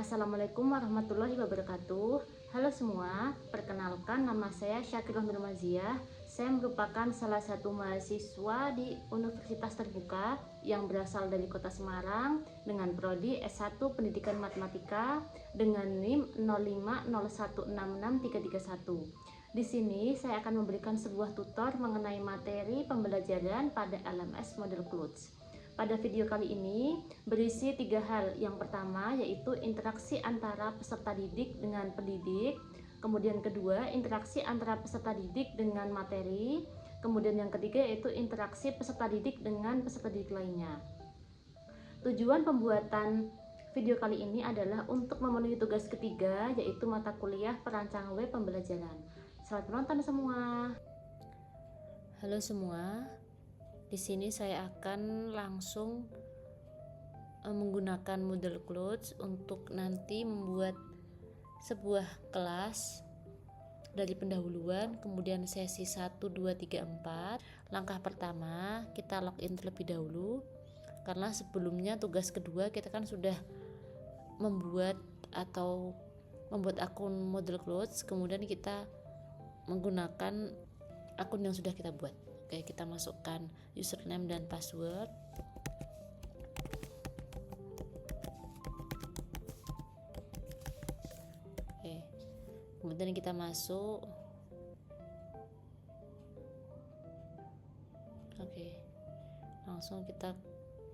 Assalamualaikum warahmatullahi wabarakatuh. Halo semua, perkenalkan nama saya Syakirah Nurmaziah. Saya merupakan salah satu mahasiswa di Universitas Terbuka yang berasal dari Kota Semarang dengan prodi S1 Pendidikan Matematika dengan NIM 050166331. Di sini saya akan memberikan sebuah tutor mengenai materi pembelajaran pada LMS model CLUDS. Pada video kali ini berisi 3 hal. Yang pertama yaitu interaksi antara peserta didik dengan pendidik. Kemudian kedua, interaksi antara peserta didik dengan materi. Kemudian yang ketiga yaitu interaksi peserta didik dengan peserta didik lainnya. Tujuan pembuatan video kali ini adalah untuk memenuhi tugas ketiga yaitu mata kuliah perancang web pembelajaran. Selamat menonton semua. Halo semua. Di sini saya akan langsung menggunakan Moodle CLUDS untuk nanti membuat sebuah kelas dari pendahuluan, kemudian sesi 1, 2, 3, 4. Langkah pertama, kita login terlebih dahulu. Karena sebelumnya tugas kedua kita kan sudah membuat akun Moodle CLUDS, kemudian kita menggunakan akun yang sudah kita buat. Oke, kita masukkan username dan password. Oke, kemudian kita masuk. Oke, langsung kita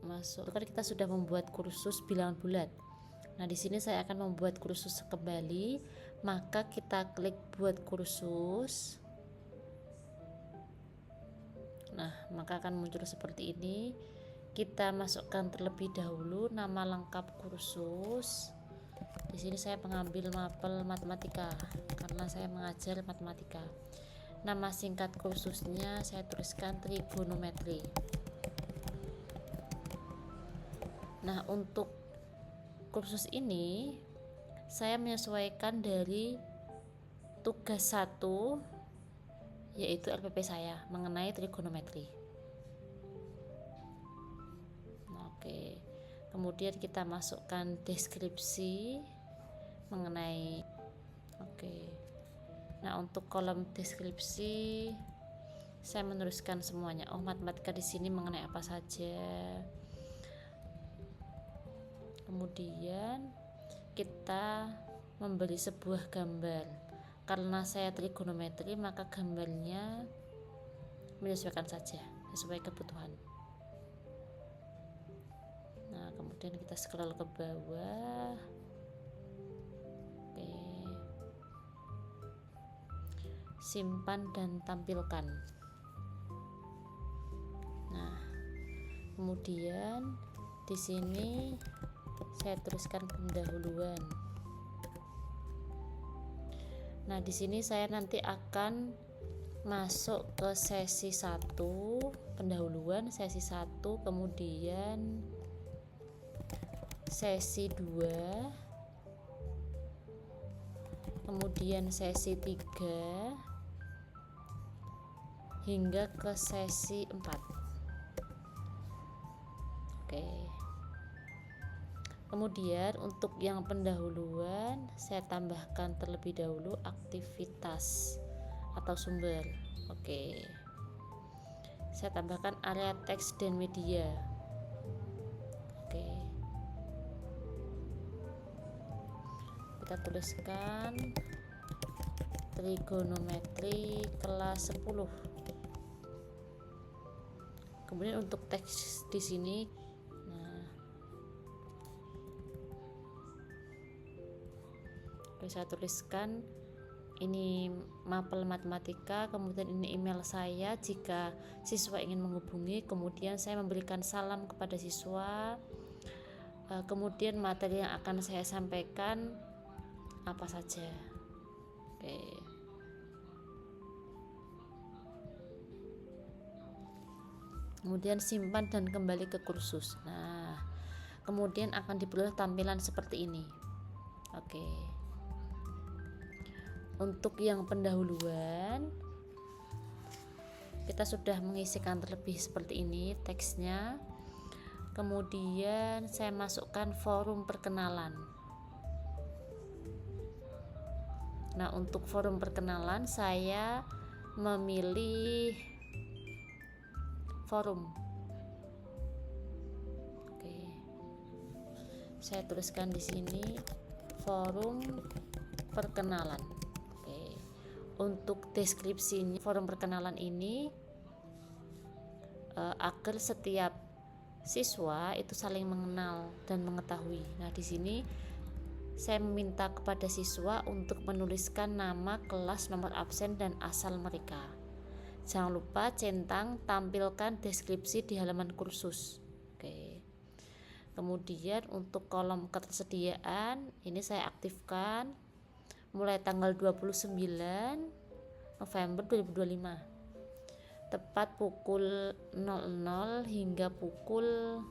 masuk. Kan kita sudah membuat kursus bilangan bulat. Nah, di sini saya akan membuat kursus kembali. Maka kita klik buat kursus. Nah, maka akan muncul seperti ini. Kita masukkan terlebih dahulu nama lengkap kursus. Di sini saya mengambil mapel matematika karena saya mengajar matematika. Nama singkat kursusnya saya tuliskan trigonometri. Nah, untuk kursus ini saya menyesuaikan dari tugas 1 yaitu LPP saya mengenai trigonometri. Oke, kemudian kita masukkan deskripsi mengenai. Oke, nah untuk kolom deskripsi saya menuliskan semuanya. Matematika di sini mengenai apa saja. Kemudian kita memberi sebuah gambar. Karena saya trigonometri, maka gambarnya menyesuaikan saja sesuai kebutuhan. Nah, kemudian kita scroll ke bawah. Oke. Simpan dan tampilkan. Nah, kemudian di sini saya tuliskan pendahuluan. Nah, di sini saya nanti akan masuk ke sesi 1, pendahuluan, sesi 1, kemudian sesi 2, kemudian sesi 3 hingga ke sesi 4. Oke. Kemudian untuk yang pendahuluan saya tambahkan terlebih dahulu aktivitas atau sumber. Oke. Saya tambahkan area teks dan media. Oke. Kita tuliskan trigonometri kelas 10. Kemudian untuk teks di sini saya tuliskan ini mapel matematika, kemudian ini email saya jika siswa ingin menghubungi, kemudian saya memberikan salam kepada siswa, kemudian materi yang akan saya sampaikan apa saja. Oke. Kemudian simpan dan kembali ke kursus. Nah, kemudian akan diperoleh tampilan seperti ini. Oke. Untuk yang pendahuluan kita sudah mengisikan terlebih seperti ini teksnya. Kemudian saya masukkan forum perkenalan. Nah, untuk forum perkenalan saya memilih forum. Oke. Saya tuliskan di sini forum perkenalan. Oke. Untuk deskripsinya forum perkenalan ini agar setiap siswa itu saling mengenal dan mengetahui. Nah, di sini saya meminta kepada siswa untuk menuliskan nama, kelas, nomor absen, dan asal mereka. Jangan lupa centang tampilkan deskripsi di halaman kursus. Oke. Kemudian untuk kolom ketersediaan ini saya aktifkan mulai tanggal 29 November 2025. Tepat pukul 00 hingga pukul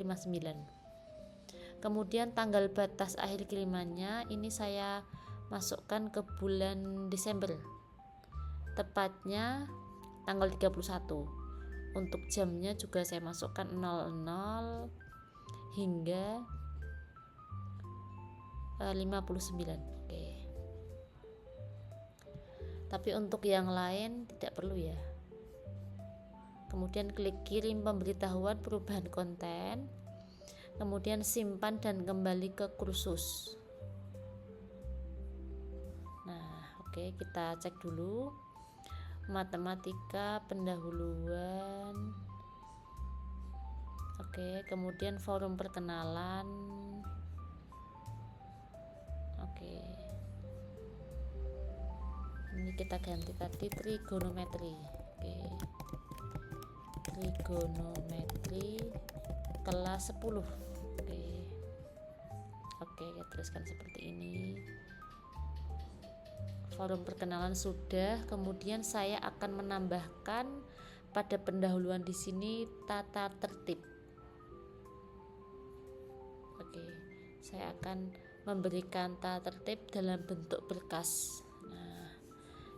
59. Kemudian tanggal batas akhir kirimannya ini saya masukkan ke bulan Desember, tepatnya tanggal 31. Untuk jamnya juga saya masukkan 00 hingga 59. Oke. Tapi untuk yang lain tidak perlu ya. Kemudian klik kirim pemberitahuan perubahan konten, kemudian simpan dan kembali ke kursus. Nah, oke, kita cek dulu. Matematika pendahuluan. Oke, kemudian forum perkenalan. Oke. Ini kita ganti tadi trigonometri. Oke. Trigonometri kelas 10. Oke, kita tuliskan seperti ini. Forum perkenalan sudah, kemudian saya akan menambahkan pada pendahuluan di sini tata tertib. Oke, saya akan memberikan tata tertib dalam bentuk berkas.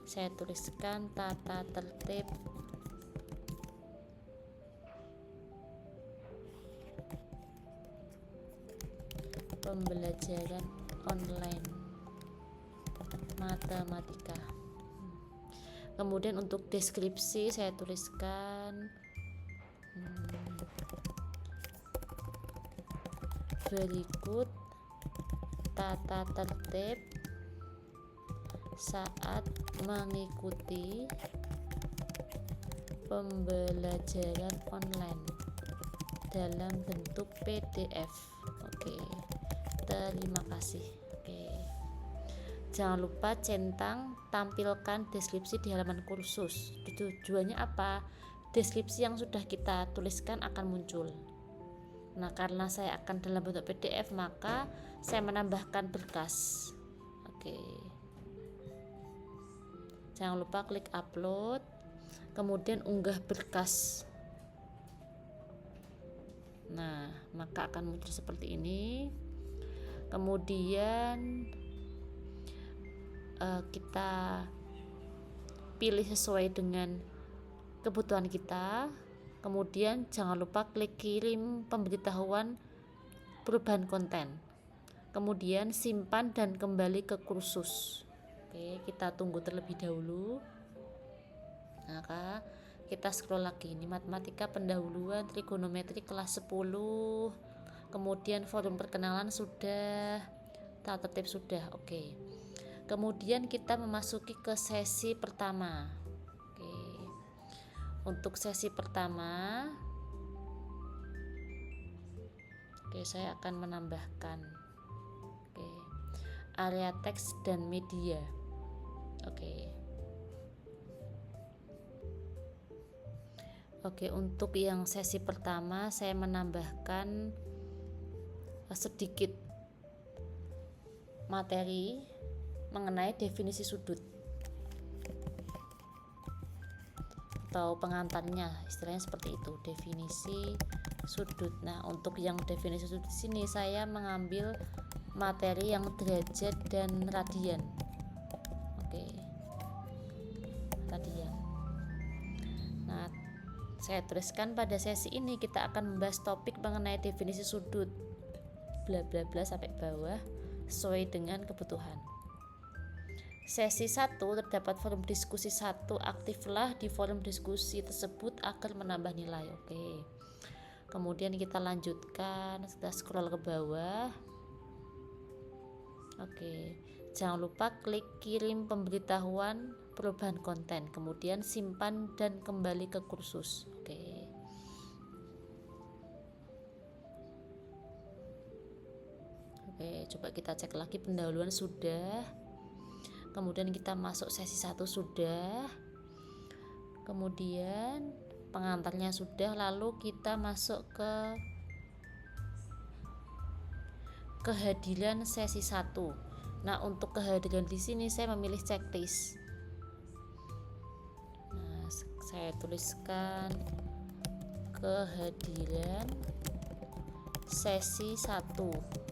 Saya tuliskan tata tertib pembelajaran online matematika. Kemudian untuk deskripsi saya tuliskan berikut tata tertib saat mengikuti pembelajaran online dalam bentuk PDF. Oke, terima kasih. Oke, jangan lupa centang tampilkan deskripsi di halaman kursus. Tujuannya apa? Deskripsi yang sudah kita tuliskan akan muncul. Nah, karena saya akan dalam bentuk PDF, maka saya menambahkan berkas. Oke. Jangan lupa klik upload, kemudian unggah berkas. Nah, maka akan muncul seperti ini. Kemudian kita pilih sesuai dengan kebutuhan kita. Kemudian jangan lupa klik kirim pemberitahuan perubahan konten. Kemudian simpan dan kembali ke kursus. Oke, kita tunggu terlebih dahulu. Maka kita scroll lagi. Ini matematika pendahuluan trigonometri kelas 10. Kemudian forum perkenalan sudah, tata tertib sudah. Oke. Kemudian kita memasuki ke sesi pertama. Oke. Untuk sesi pertama, saya akan menambahkan area teks dan media. Oke, untuk yang sesi pertama saya menambahkan sedikit materi mengenai definisi sudut atau pengantarnya, istilahnya seperti itu, definisi sudut. Nah, untuk yang definisi sudut di sini saya mengambil materi yang derajat dan radian. Radian. Nah, saya tuliskan pada sesi ini kita akan membahas topik mengenai definisi sudut. bla bla bla sampai bawah sesuai dengan kebutuhan. Sesi 1 terdapat forum diskusi 1, aktiflah di forum diskusi tersebut agar menambah nilai. Oke. Kemudian kita lanjutkan, kita scroll ke bawah. Oke. Jangan lupa klik kirim pemberitahuan perubahan konten, kemudian simpan dan kembali ke kursus. Oke. Oke, coba kita cek lagi pendahuluan sudah. Kemudian kita masuk sesi 1 sudah. Kemudian pengantarnya sudah, lalu kita masuk ke kehadiran sesi 1. Nah, untuk kehadiran di sini saya memilih checklist. Nah, saya tuliskan kehadiran sesi 1.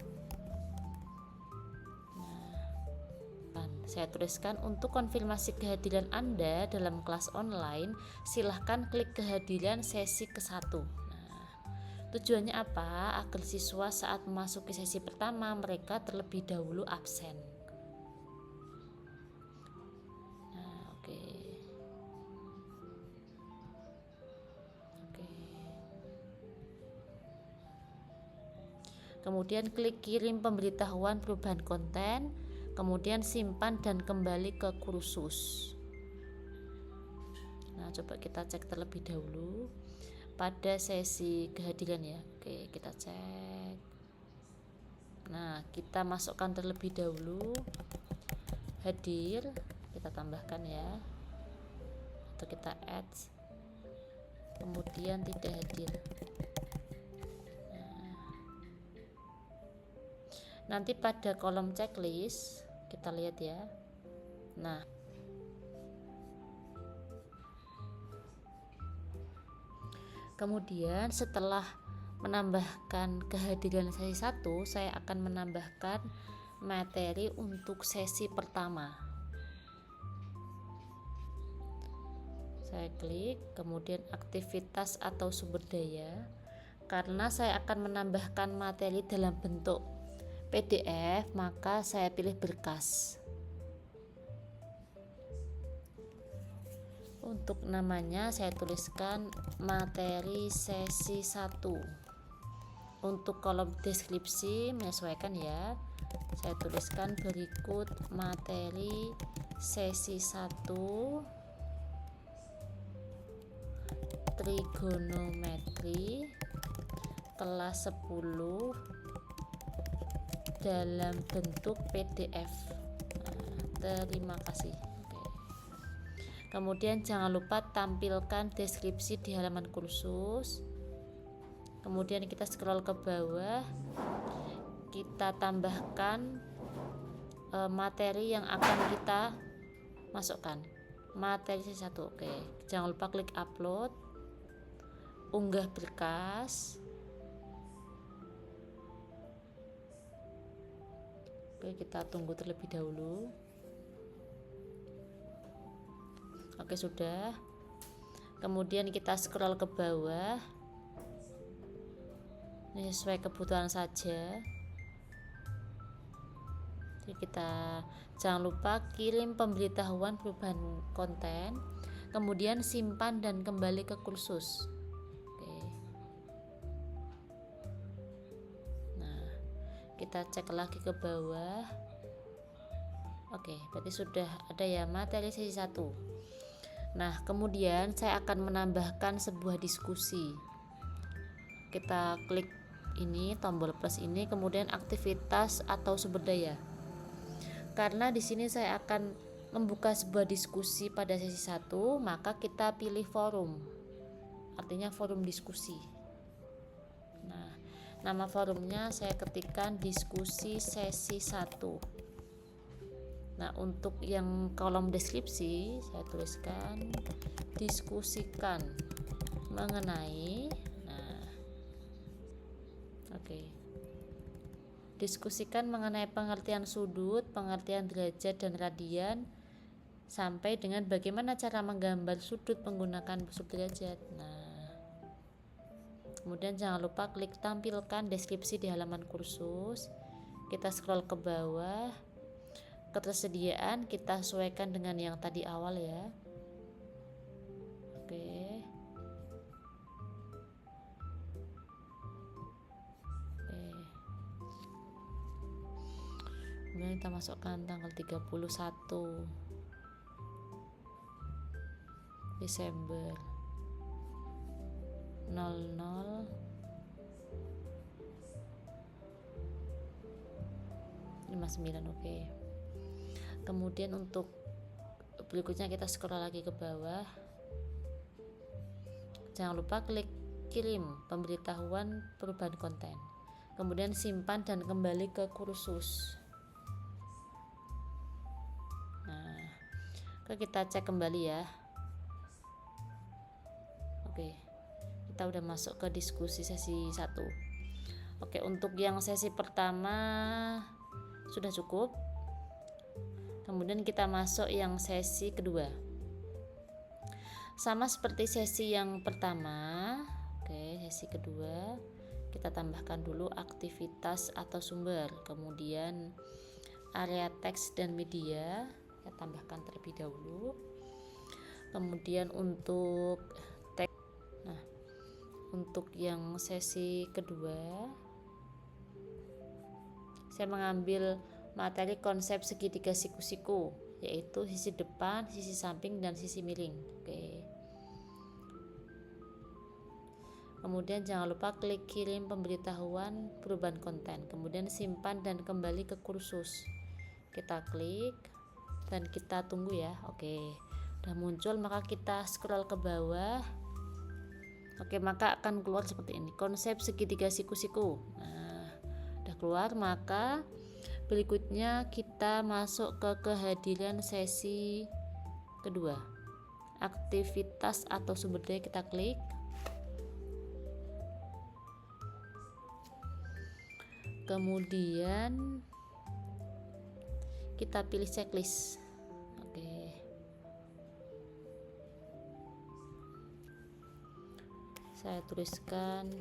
Saya tuliskan untuk konfirmasi kehadiran Anda dalam kelas online, silahkan klik kehadiran sesi ke-1. Nah, tujuannya apa? Agar siswa saat memasuki sesi pertama mereka terlebih dahulu absen. Nah, oke. Kemudian klik kirim pemberitahuan perubahan konten. Kemudian simpan dan kembali ke kursus. Nah, coba kita cek terlebih dahulu pada sesi kehadiran ya. Oke, kita cek. Nah, kita masukkan terlebih dahulu hadir, kita tambahkan ya, atau kita add, kemudian tidak hadir. Nanti pada kolom checklist kita lihat ya. Nah, kemudian setelah menambahkan kehadiran sesi 1, saya akan menambahkan materi untuk sesi pertama. Saya klik, kemudian aktivitas atau sumber daya. Karena saya akan menambahkan materi dalam bentuk PDF, maka saya pilih berkas. Untuk namanya saya tuliskan materi sesi 1. Untuk kolom deskripsi menyesuaikan ya. Saya tuliskan berikut materi sesi 1 trigonometri kelas 10 dalam bentuk PDF. Nah, terima kasih. Oke. Kemudian jangan lupa tampilkan deskripsi di halaman kursus. Kemudian kita scroll ke bawah, kita tambahkan materi yang akan kita masukkan. Materi satu. Oke. Jangan lupa klik upload, unggah berkas. Oke, kita tunggu terlebih dahulu. Oke, sudah. Kemudian kita scroll ke bawah. Ini sesuai kebutuhan saja. Jadi kita jangan lupa kirim pemberitahuan perubahan konten, kemudian simpan dan kembali ke kursus. Kita cek lagi ke bawah. Oke, berarti sudah ada ya materi sesi 1. Nah, kemudian saya akan menambahkan sebuah diskusi. Kita klik ini, tombol plus ini, kemudian aktivitas atau sumber daya. Karena di sini saya akan membuka sebuah diskusi pada sesi 1, maka kita pilih forum. Artinya forum diskusi. Nah, nama forumnya saya ketikkan diskusi sesi 1. Nah, untuk yang kolom deskripsi saya tuliskan diskusikan mengenai. Nah, oke. Diskusikan mengenai pengertian sudut, pengertian derajat dan radian, sampai dengan bagaimana cara menggambar sudut menggunakan sudut derajat. Nah, Kemudian jangan lupa klik tampilkan deskripsi di halaman kursus. Kita scroll ke bawah. Ketersediaan kita sesuaikan dengan yang tadi awal ya. Oke. Kemudian kita masukkan tanggal 31 Desember 0059. Oke. Kemudian untuk berikutnya kita scroll lagi ke bawah. Jangan lupa klik kirim pemberitahuan perubahan konten. Kemudian simpan dan kembali ke kursus. Nah, kita cek kembali ya. Oke. Kita udah masuk ke diskusi sesi 1. Oke, untuk yang sesi pertama sudah cukup. Kemudian kita masuk yang sesi kedua. Sama seperti sesi yang pertama. Oke, sesi kedua kita tambahkan dulu aktivitas atau sumber, kemudian area teks dan media kita tambahkan terlebih dahulu. Kemudian untuk teks, nah untuk yang sesi kedua saya mengambil materi konsep segitiga siku-siku, yaitu sisi depan, sisi samping, dan sisi miring. Oke. Kemudian jangan lupa klik kirim pemberitahuan perubahan konten, kemudian simpan dan kembali ke kursus. Kita klik dan kita tunggu ya. Oke, udah muncul, maka kita scroll ke bawah. Oke, maka akan keluar seperti ini, konsep segitiga siku-siku. Nah, udah keluar, maka berikutnya kita masuk ke kehadiran sesi kedua. Aktivitas atau sumber daya kita klik. Kemudian kita pilih checklist. Oke. Saya tuliskan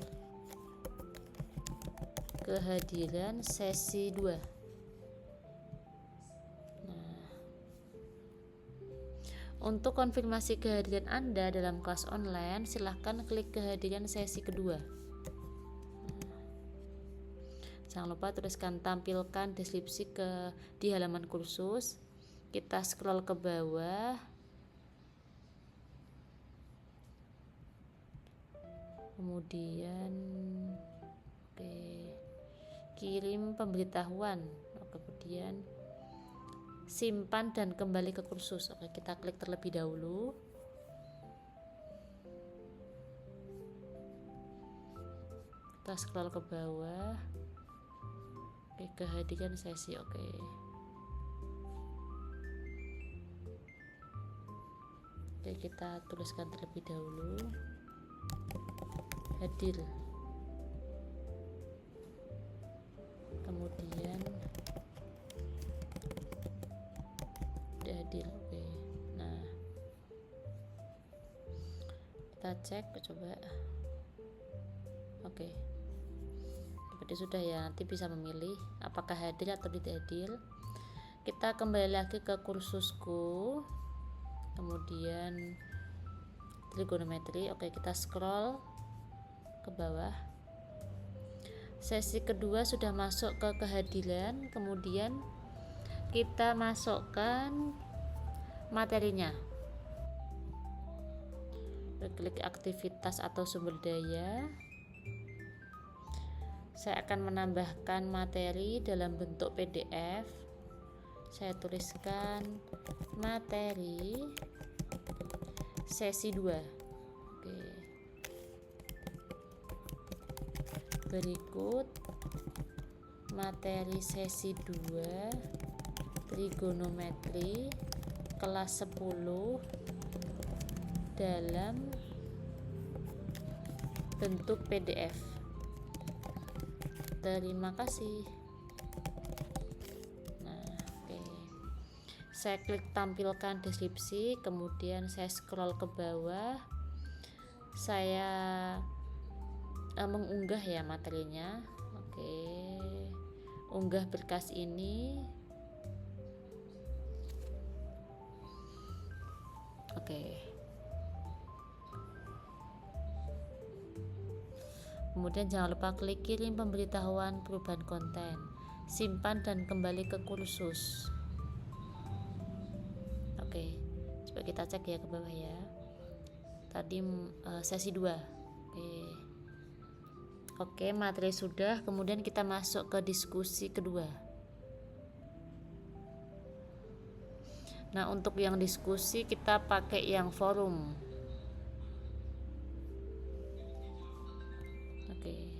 kehadiran sesi 2. Untuk konfirmasi kehadiran Anda dalam kelas online, silahkan klik kehadiran sesi kedua. Jangan lupa tuliskan tampilkan deskripsi di halaman kursus. Kita scroll ke bawah. Kemudian kirim pemberitahuan. Kemudian simpan dan kembali ke kursus. Oke, kita klik terlebih dahulu. Kita scroll ke bawah. Oke, kehadiran sesi. Oke, kita tuliskan terlebih dahulu hadir. Kemudian hadir. Oke. Nah, kita cek coba. Oke. Berarti sudah ya, nanti bisa memilih apakah hadir atau tidak hadir. Kita kembali lagi ke kursusku. Kemudian trigonometri. Oke, kita scroll ke bawah. Sesi kedua sudah masuk ke kehadiran, kemudian kita masukkan materinya. Klik aktivitas atau sumber daya. Saya akan menambahkan materi dalam bentuk PDF. Saya tuliskan materi sesi 2. Oke. Berikut materi sesi 2 trigonometri kelas 10 dalam bentuk PDF. Terima kasih. Nah, oke. Saya klik tampilkan deskripsi, kemudian saya scroll ke bawah. Saya mengunggah ya materinya. Oke, unggah berkas ini. Oke, kemudian jangan lupa klik kirim pemberitahuan perubahan konten, simpan dan kembali ke kursus. Oke, coba kita cek ya ke bawah ya. Tadi sesi 2. Oke, materi sudah. Kemudian kita masuk ke diskusi kedua. Nah, untuk yang diskusi kita pakai yang forum. Oke,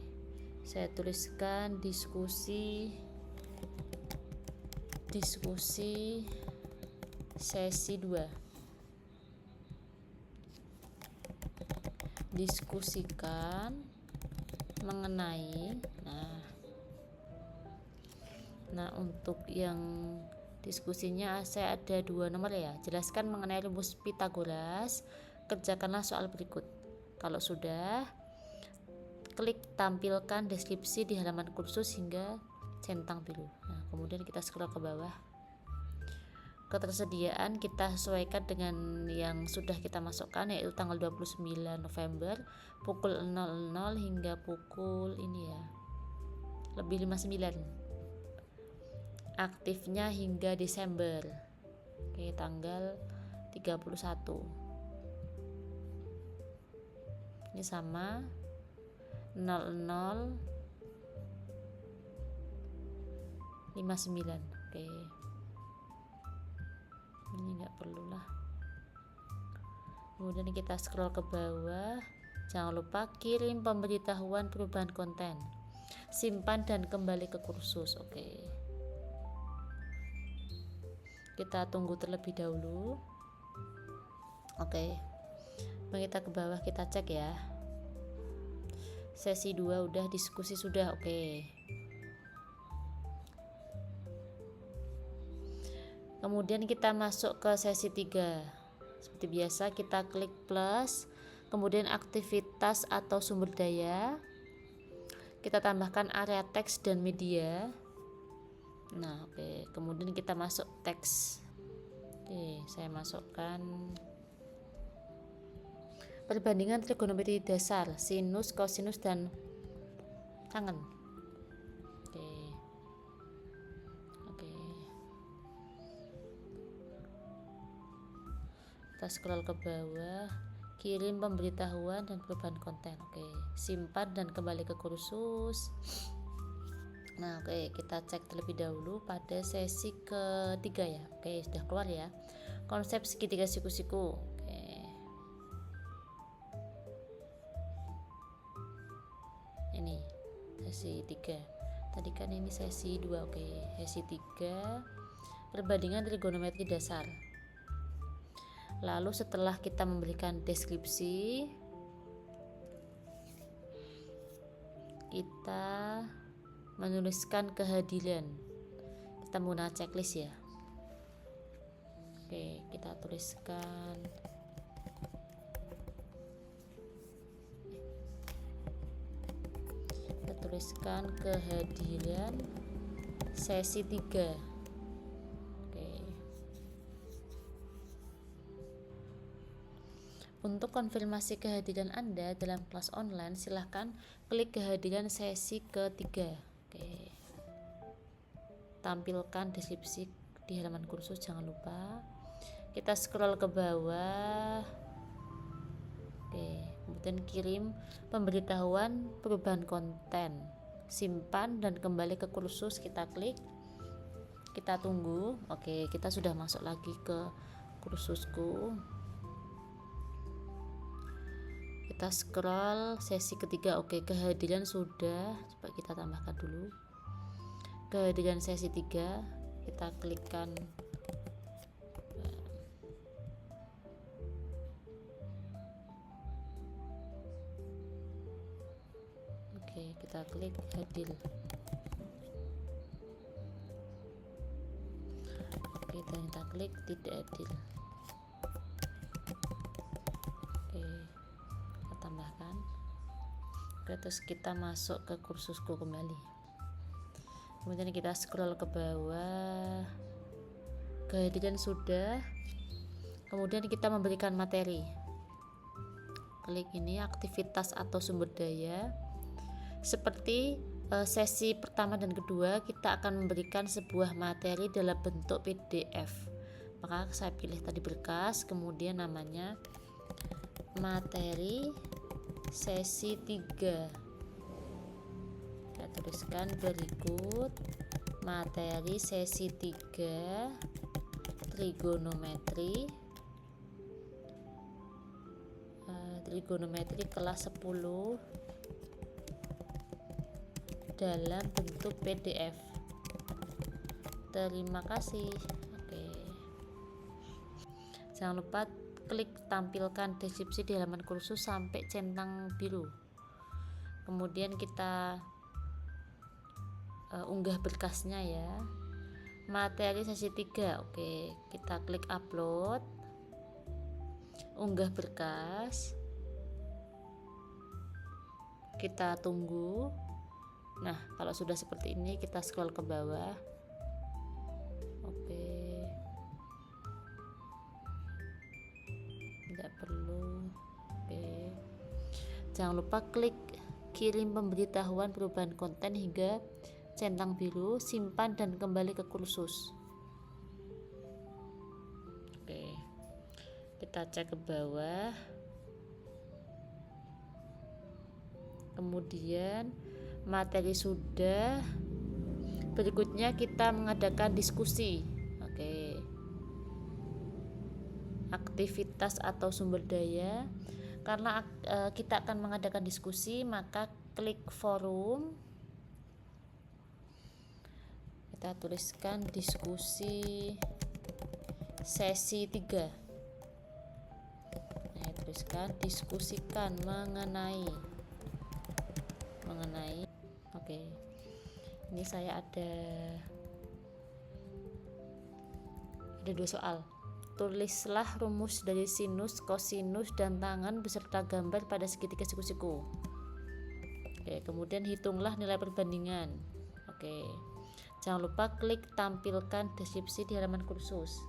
saya tuliskan diskusi sesi 2. Diskusikan mengenai nah untuk yang diskusinya saya ada 2 nomor ya. Jelaskan mengenai rumus Pythagoras, kerjakanlah soal berikut. Kalau sudah, klik tampilkan deskripsi di halaman kursus hingga centang biru. Nah, kemudian kita scroll ke bawah. Ketersediaan kita sesuaikan dengan yang sudah kita masukkan, yaitu tanggal 29 November pukul 00 hingga pukul ini ya, lebih 59. Aktifnya hingga Desember. Oke, tanggal 31. Ini sama 00:59. Oke, ini nggak perlu lah. Kemudian kita scroll ke bawah. Jangan lupa kirim pemberitahuan perubahan konten, simpan dan kembali ke kursus. Oke, kita tunggu terlebih dahulu. Oke, kita ke bawah, kita cek ya. Sesi 2 udah, diskusi sudah. Oke, kemudian kita masuk ke sesi 3. Seperti biasa kita klik plus, kemudian aktivitas atau sumber daya. Kita tambahkan area teks dan media. Nah, oke, kemudian kita masuk teks. Oke, saya masukkan perbandingan trigonometri dasar, sinus, kosinus dan tangen. Kita scroll ke bawah, kirim pemberitahuan dan perubahan konten. Oke, simpan dan kembali ke kursus. Nah, oke, kita cek terlebih dahulu pada sesi ketiga ya. Oke, sudah keluar ya. Konsep segitiga siku-siku. Oke. Ini sesi 3. Tadi kan ini sesi 2. Oke, sesi 3 perbandingan trigonometri dasar. Lalu setelah kita memberikan deskripsi, kita menuliskan kehadiran. Kita menggunakan checklist ya. Oke, kita tuliskan kehadiran sesi 3. Untuk konfirmasi kehadiran Anda dalam kelas online, silahkan klik kehadiran sesi ketiga. Oke. Tampilkan deskripsi di halaman kursus, jangan lupa. Kita scroll ke bawah. Oke, kemudian kirim pemberitahuan perubahan konten, simpan dan kembali ke kursus. Kita klik, kita tunggu. Oke, kita sudah masuk lagi ke kursusku. Kita scroll sesi ketiga. Oke, kehadiran sudah. Coba kita tambahkan dulu kehadiran sesi 3. Kita klikkan oke, kita klik hadir. Oke, dan kita klik tidak hadir. Oke, tambahkan. Oke, terus kita masuk ke kursusku kembali, kemudian kita scroll ke bawah, kehadiran sudah, kemudian kita memberikan materi. Klik ini aktivitas atau sumber daya. Seperti sesi pertama dan kedua, kita akan memberikan sebuah materi dalam bentuk PDF. Maka saya pilih tadi berkas, kemudian namanya materi sesi 3. Saya tuliskan berikut materi sesi 3 trigonometri kelas 10 dalam bentuk PDF. Terima kasih. Oke. Jangan lupa klik tampilkan deskripsi di halaman kursus sampai centang biru. Kemudian kita unggah berkasnya ya. Materi sesi 3. Oke, kita klik upload. Unggah berkas. Kita tunggu. Nah, kalau sudah seperti ini kita scroll ke bawah. Oke. Tidak perlu. Oke. Jangan lupa klik kirim pemberitahuan perubahan konten hingga centang biru, simpan dan kembali ke kursus. Oke. Kita cek ke bawah. Kemudian materi sudah, berikutnya kita mengadakan diskusi. Oke. Aktivitas atau sumber daya. Karena kita akan mengadakan diskusi, maka klik forum. Kita tuliskan diskusi sesi 3. Nah, tuliskan diskusikan mengenai. Oke. Ini saya ada 2 soal. Tulislah rumus dari sinus, kosinus, dan tangan beserta gambar pada segitiga siku-siku. Oke, kemudian hitunglah nilai perbandingan. Oke. Jangan lupa klik tampilkan deskripsi di halaman kursus.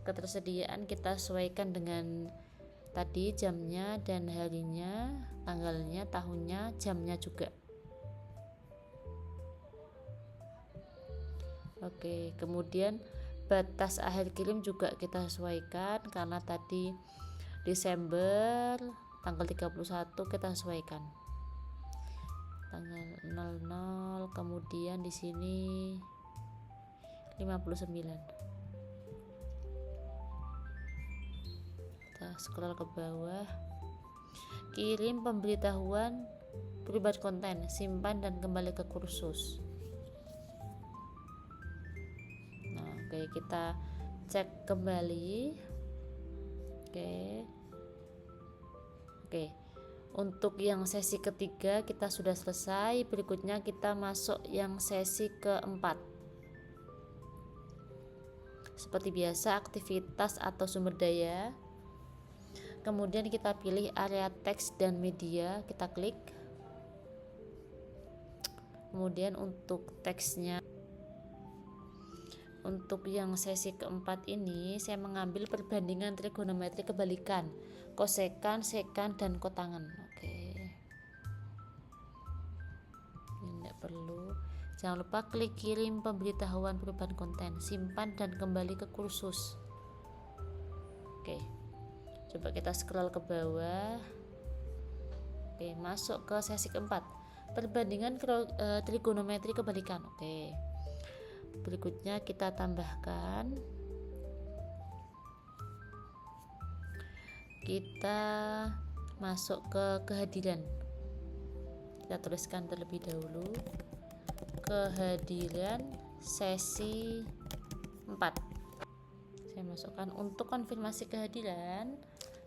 Ketersediaan kita sesuaikan dengan tadi jamnya dan harinya, tanggalnya, tahunnya, jamnya juga. Oke, kemudian batas akhir kirim juga kita sesuaikan, karena tadi Desember tanggal 31 kita sesuaikan. Tanggal 00, kemudian di sini 59. Kita scroll ke bawah. Kirim pemberitahuan perubahan konten, simpan dan kembali ke kursus. Nah, oke, kita cek kembali. Oke. Untuk yang sesi ketiga kita sudah selesai. Berikutnya kita masuk yang sesi keempat. Seperti biasa, aktivitas atau sumber daya. Kemudian kita pilih area teks dan media, kita klik. Kemudian untuk teksnya, untuk yang sesi keempat ini saya mengambil perbandingan trigonometri kebalikan, kosekan, sekan, dan kotangan. Oke. Ini tidak perlu. Jangan lupa klik kirim pemberitahuan perubahan konten, simpan dan kembali ke kursus. Oke. Coba kita scroll ke bawah. Oke, masuk ke sesi keempat. Perbandingan trigonometri kebalikan. Oke. Berikutnya kita tambahkan. Kita masuk ke kehadiran. Kita tuliskan terlebih dahulu. Kehadiran sesi 4. Saya masukkan untuk konfirmasi kehadiran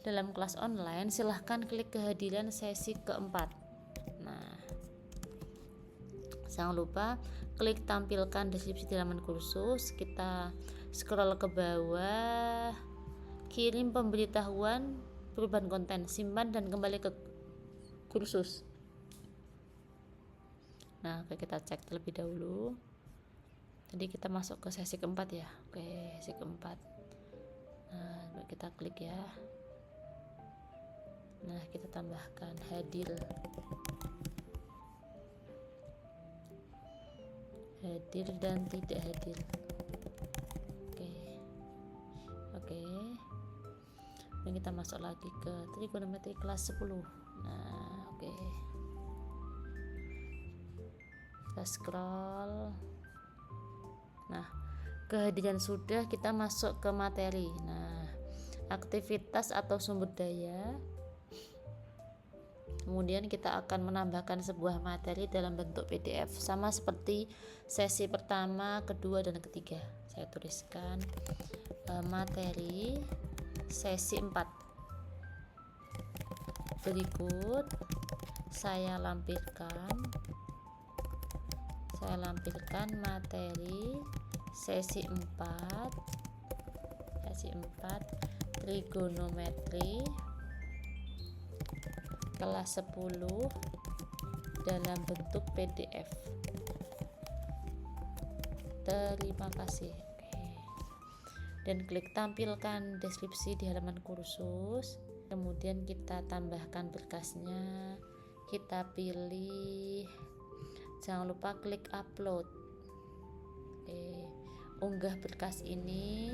dalam kelas online, silahkan klik kehadiran sesi keempat. Nah, jangan lupa klik tampilkan deskripsi di halaman kursus. Kita scroll ke bawah, kirim pemberitahuan perubahan konten, simpan dan kembali ke kursus. Nah, oke, kita cek terlebih dahulu. Jadi kita masuk ke sesi keempat ya. Oke, sesi keempat. Nah, kita klik ya. Nah, kita tambahkan hadir dan tidak hadir. Oke. Dan kita masuk lagi ke trigonometri kelas 10. Nah, oke. Kita scroll. Nah, kehadiran sudah, kita masuk ke materi. Nah, aktivitas atau sumber daya. Kemudian kita akan menambahkan sebuah materi dalam bentuk PDF, sama seperti sesi pertama, kedua, dan ketiga. Saya tuliskan materi sesi 4. Berikut saya lampirkan materi sesi 4 trigonometri kelas 10 dalam bentuk PDF. Terima kasih. Dan klik tampilkan deskripsi di halaman kursus. Kemudian kita tambahkan berkasnya, kita pilih, jangan lupa klik upload. Unggah berkas ini.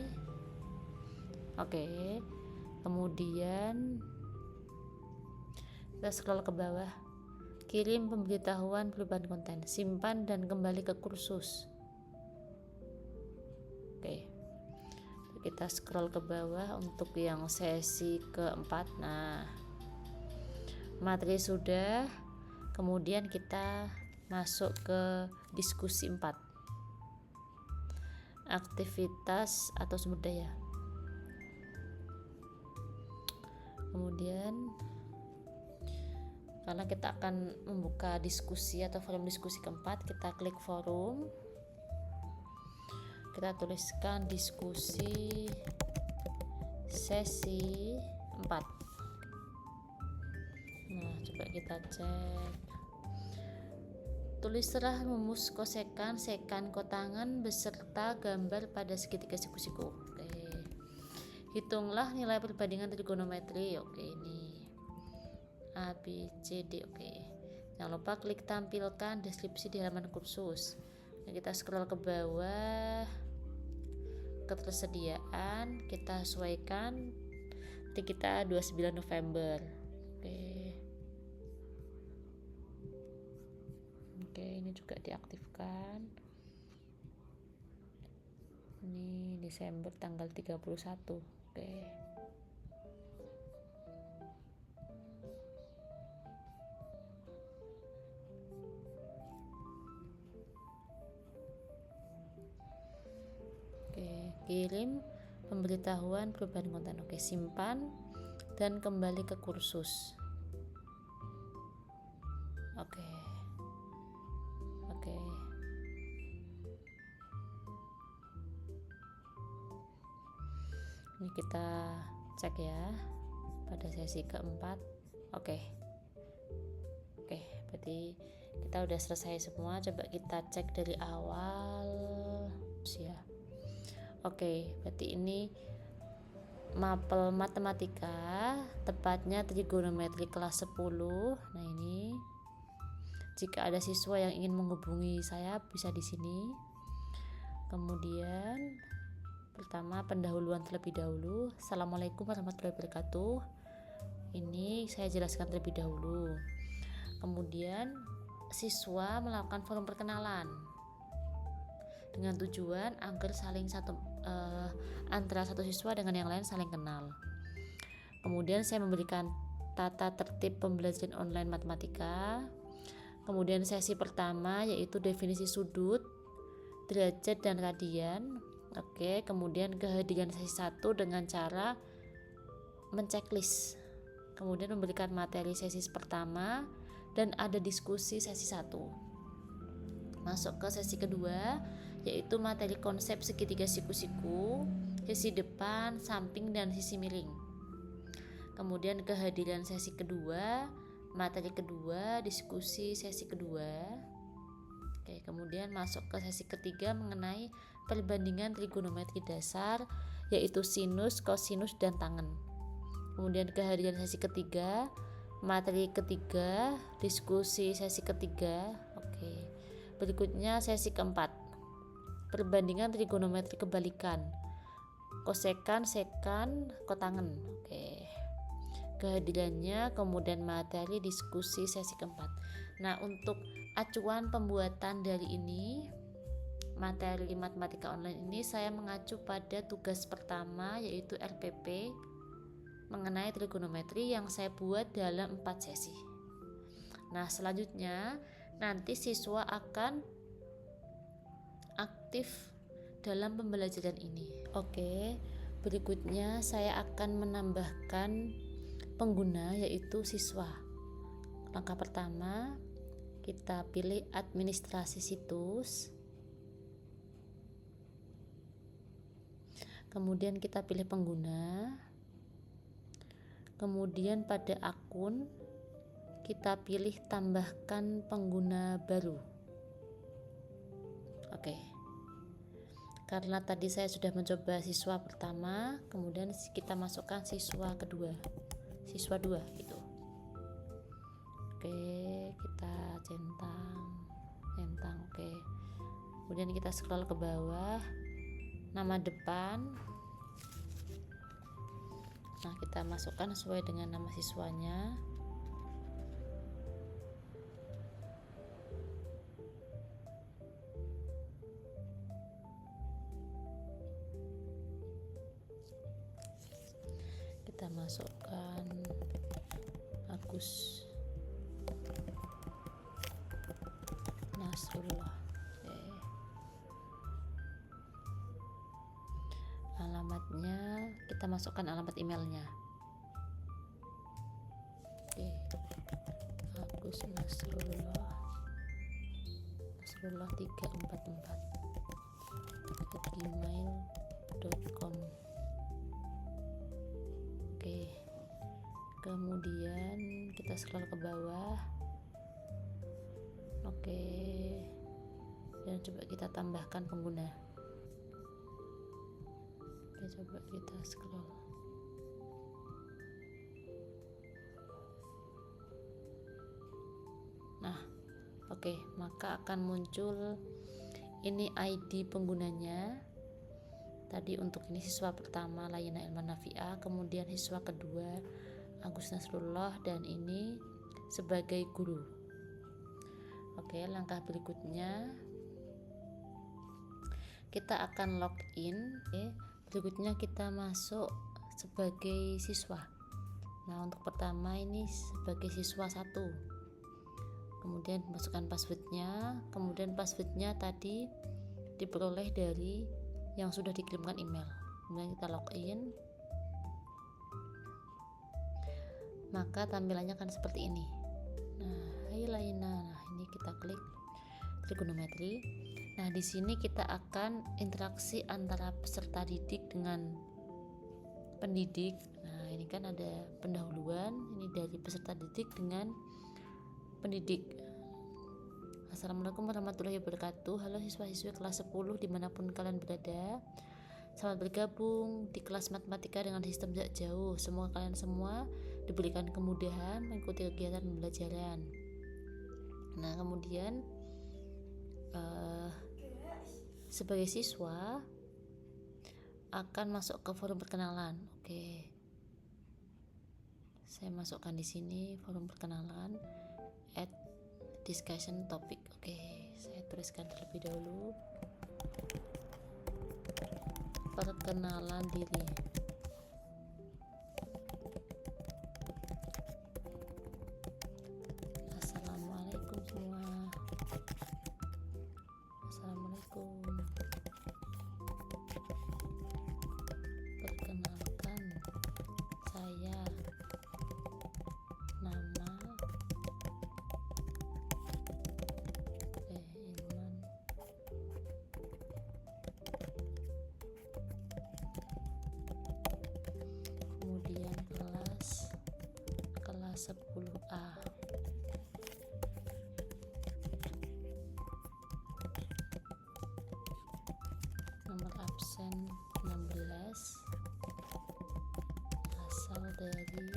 Kemudian kita scroll ke bawah, kirim pemberitahuan perubahan konten, simpan dan kembali ke kursus. Kita scroll ke bawah untuk yang sesi keempat. Nah, materi sudah, kemudian kita masuk ke diskusi 4, aktivitas atau sumber daya. Kemudian karena kita akan membuka diskusi atau forum diskusi keempat, kita klik forum, kita tuliskan diskusi sesi 4. Nah, coba kita cek. Tulislah rumus kosekan, sekan, kotangan beserta gambar pada segitiga siku-siku. Hitunglah nilai perbandingan trigonometri. Ini A, B, C, D. Jangan lupa klik tampilkan deskripsi di halaman kursus. Nah, kita scroll ke bawah, ketersediaan kita sesuaikan, nanti kita 29 November. Ini juga diaktifkan. Ini Desember tanggal 31. Kirim pemberitahuan perubahan konten. Simpan dan kembali ke kursus. Ini kita cek ya pada sesi keempat. Berarti kita udah selesai semua. Coba kita cek dari awal ya. Berarti ini mapel matematika, tepatnya trigonometri kelas 10. Nah, ini jika ada siswa yang ingin menghubungi saya bisa di sini. Kemudian pertama, pendahuluan terlebih dahulu. Assalamualaikum warahmatullahi wabarakatuh. Ini saya jelaskan terlebih dahulu. Kemudian siswa melakukan forum perkenalan dengan tujuan agar antara satu siswa dengan yang lain saling kenal. Kemudian saya memberikan tata tertib pembelajaran online matematika. Kemudian sesi pertama yaitu definisi sudut, derajat dan radian. Kemudian kehadiran sesi 1 dengan cara menceklis. Kemudian memberikan materi sesi pertama dan ada diskusi sesi 1. Masuk ke sesi kedua yaitu materi konsep segitiga siku-siku, sisi depan, samping dan sisi miring. Kemudian kehadiran sesi kedua materi kedua, diskusi sesi kedua. Oke, kemudian masuk ke sesi ketiga mengenai perbandingan trigonometri dasar, yaitu sinus, kosinus, dan tangen. Kemudian kehadiran sesi ketiga, materi ketiga, diskusi sesi ketiga. Oke. Berikutnya sesi keempat, perbandingan trigonometri kebalikan, kosekan, sekan, kotangen. Oke. Kehadirannya, kemudian materi diskusi sesi keempat. Nah, untuk acuan pembuatan dari ini, materi matematika online ini, saya mengacu pada tugas pertama yaitu RPP mengenai trigonometri yang saya buat dalam 4 sesi. Nah, selanjutnya nanti siswa akan aktif dalam pembelajaran ini. Oke, berikutnya saya akan menambahkan pengguna yaitu siswa. Langkah pertama, kita pilih administrasi situs. Kemudian kita pilih pengguna. Kemudian pada akun kita pilih tambahkan pengguna baru. Oke. Karena tadi saya sudah mencoba siswa pertama, kemudian kita masukkan siswa kedua, siswa 2 gitu. Oke, kita centang, oke. Kemudian kita scroll ke bawah, nama depan. Nah, kita masukkan sesuai dengan nama siswanya. Kita masukkan Agus Nasrullah. Oke. Alamatnya kita masukkan alamat emailnya. Oke. Agus Nasrullah 344@gmail.com. Oke. Kemudian kita scroll ke bawah. Oke. Dan coba kita tambahkan pengguna. Oke, coba kita scroll. Nah, oke, maka akan muncul ini ID penggunanya. Tadi untuk ini siswa pertama Layina Ilman Nafi'ah, kemudian siswa kedua Agus Nasrullah, dan ini sebagai guru. Oke, langkah berikutnya kita akan login. Oke, berikutnya kita masuk sebagai siswa. Nah, untuk pertama ini sebagai siswa 1. Kemudian masukkan passwordnya. Kemudian passwordnya tadi diperoleh dari yang sudah dikirimkan email. Kemudian kita login. Maka tampilannya akan seperti ini. Nah, hai Layina. Nah, ini kita klik trigonometri. Nah, di sini kita akan interaksi antara peserta didik dengan pendidik. Nah, ini kan ada pendahuluan, ini dari peserta didik dengan pendidik. Assalamualaikum warahmatullahi wabarakatuh. Halo siswa-siswi kelas 10 dimanapun kalian berada, selamat bergabung di kelas matematika dengan sistem jarak jauh. Semoga kalian semua diberikan kemudahan mengikuti kegiatan pembelajaran. Nah, kemudian sebagai siswa akan masuk ke forum perkenalan. Oke, saya masukkan di sini forum perkenalan discussion topic. Oke, saya tuliskan terlebih dahulu perkenalan diri. Assalamualaikum semua. Assalamualaikum. Perkenalkan, saya nama Ilman. Kemudian kelas 10A. dari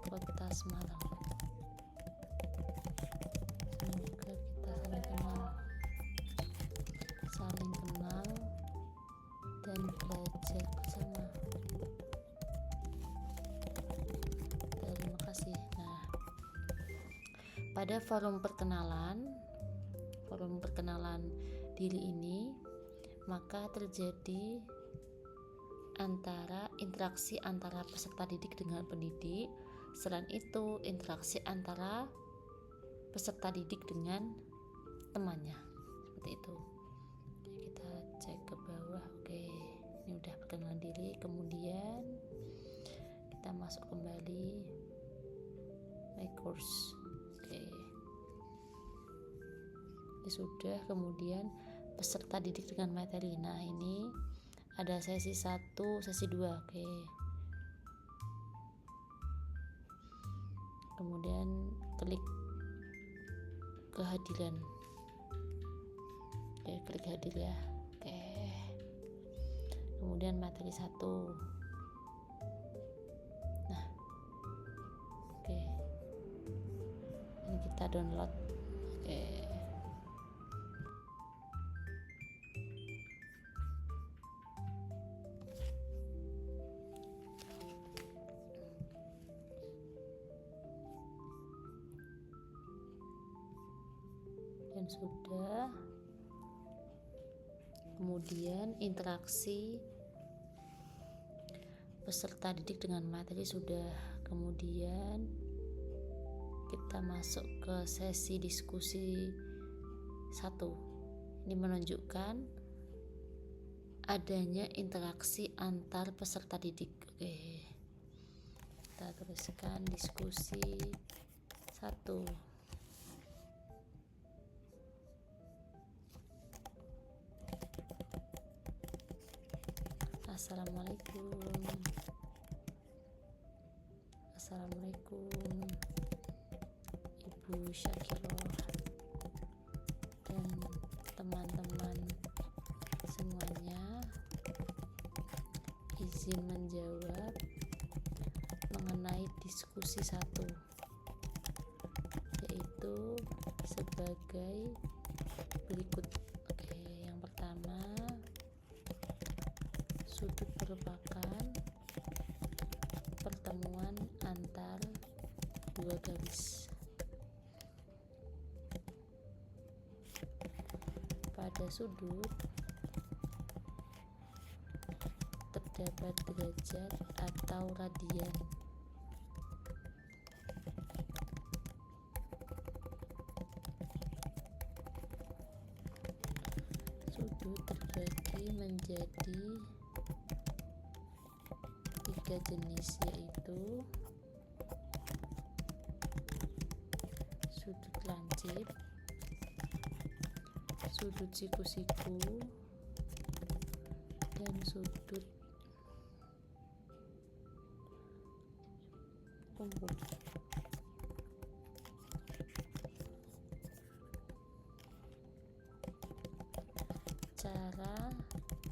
Kota Semarang. Semoga kita saling kenal dan belajar bersama. Terima kasih. Nah, pada forum perkenalan diri ini, maka terjadi interaksi antara peserta didik dengan pendidik. Selain itu, interaksi antara peserta didik dengan temannya, seperti itu. Oke, kita cek ke bawah. Oke, ini udah perkenalan diri. Kemudian kita masuk kembali my course. Oke, ini sudah. Kemudian peserta didik dengan materi. Nah, ini ada sesi 1, sesi 2. Oke. Kemudian klik kehadiran. Oke, klik hadir ya. Oke. Kemudian materi 1. Nah. Oke. Ini kita download. Oke. Dan sudah. Kemudian interaksi peserta didik dengan materi sudah. Kemudian kita masuk ke sesi diskusi 1. Ini menunjukkan adanya interaksi antar peserta didik. Oke, kita tuliskan diskusi 1. Assalamualaikum Ibu Syakirah dan teman-teman semuanya. Izin menjawab mengenai diskusi 1, yaitu sebagai berikut. Oke, yang pertama, sudut merupakan pertemuan antar dua garis. Pada sudut terdapat derajat atau radian. Sudut terbagi menjadi 3 jenis, yaitu sudut lancip, sudut siku-siku, dan sudut kumpul. Cara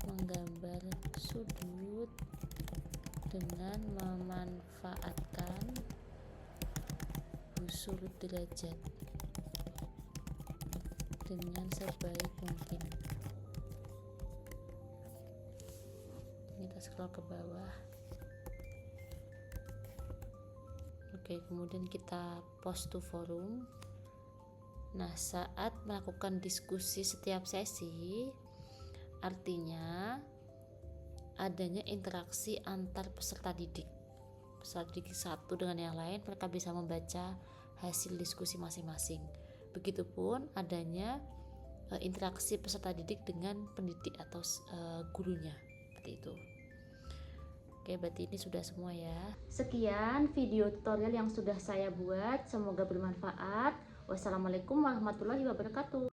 menggambar sudut dengan memanfaatkan surut derajat dengan sebaik mungkin. Kita scroll ke bawah. Oke, kemudian kita post to forum. Nah, saat melakukan diskusi setiap sesi, artinya adanya interaksi antar peserta didik. Peserta didik satu dengan yang lain, mereka bisa membaca hasil diskusi masing-masing. Begitupun adanya interaksi peserta didik dengan pendidik atau gurunya, seperti itu. Oke, berarti ini sudah semua ya. Sekian video tutorial yang sudah saya buat, semoga bermanfaat. Wassalamualaikum warahmatullahi wabarakatuh.